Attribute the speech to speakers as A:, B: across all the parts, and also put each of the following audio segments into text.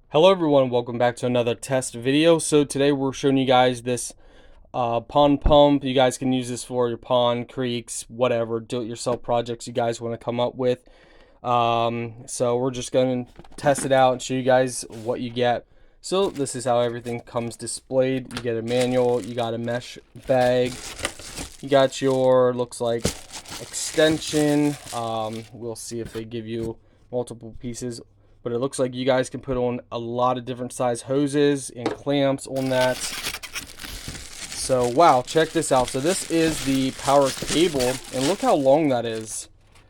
A: Hello everyone, welcome back to another test video. So today we're showing you guys this pond pump. You guys can use this for your pond, creeks, whatever, do-it-yourself projects you guys want to come up with. So we're just going to test it out and show you guys what you get. So this is how everything comes displayed. You get a manual, you got a mesh bag, you got your, looks like, extension. We'll see if they give you multiple pieces. But it looks like you guys can put on a lot of different size hoses and clamps on that. So wow, check this out. So this is the power cable, and look how long that is.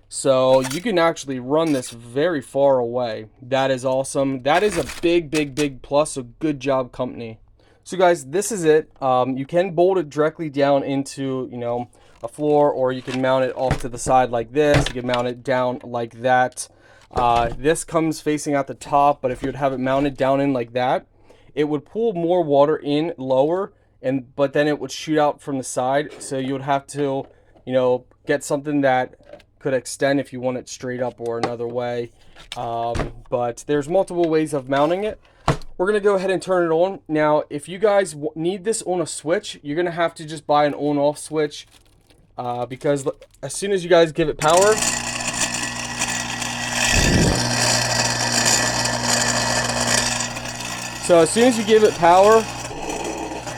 A: So you can actually run this very far away. That is awesome. That is a big plus. So good job, company. So guys, this is it. You can bolt it directly down into, a floor, or you can mount it off to the side like this. You can mount it down like that. This comes facing out the top, but if you would have it mounted down in like that, it would pull more water in lower, but then it would shoot out from the side. So you would have to, get something that could extend if you want it straight up or another way. But there's multiple ways of mounting it. We're going to go ahead and turn it on. Now, if you guys need this on a switch, you're going to have to just buy an on-off switch, because as soon as you guys give it power, so as soon as you give it power,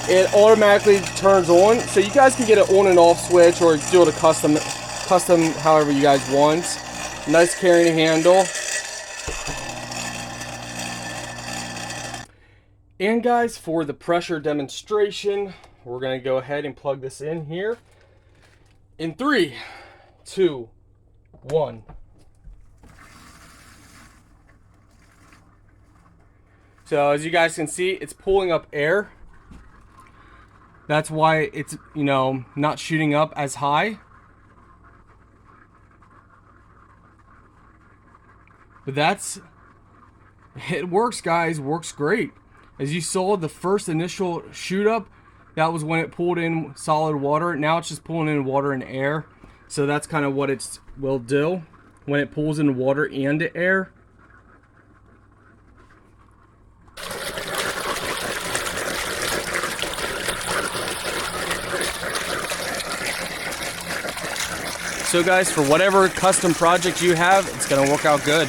A: it automatically turns on. So you guys can get an on and off switch, or do it a custom however you guys want. Nice carrying handle. And guys, for the pressure demonstration, we're gonna go ahead and plug this in here. In 3, 2, 1. So as you guys can see, it's pulling up air. That's why it's, not shooting up as high. But it works, guys, works great. As you saw, the first initial shoot up, that was when it pulled in solid water. Now it's just pulling in water and air. So that's kind of what it will do when it pulls in water and air. So guys, for whatever custom project you have, it's going to work out good.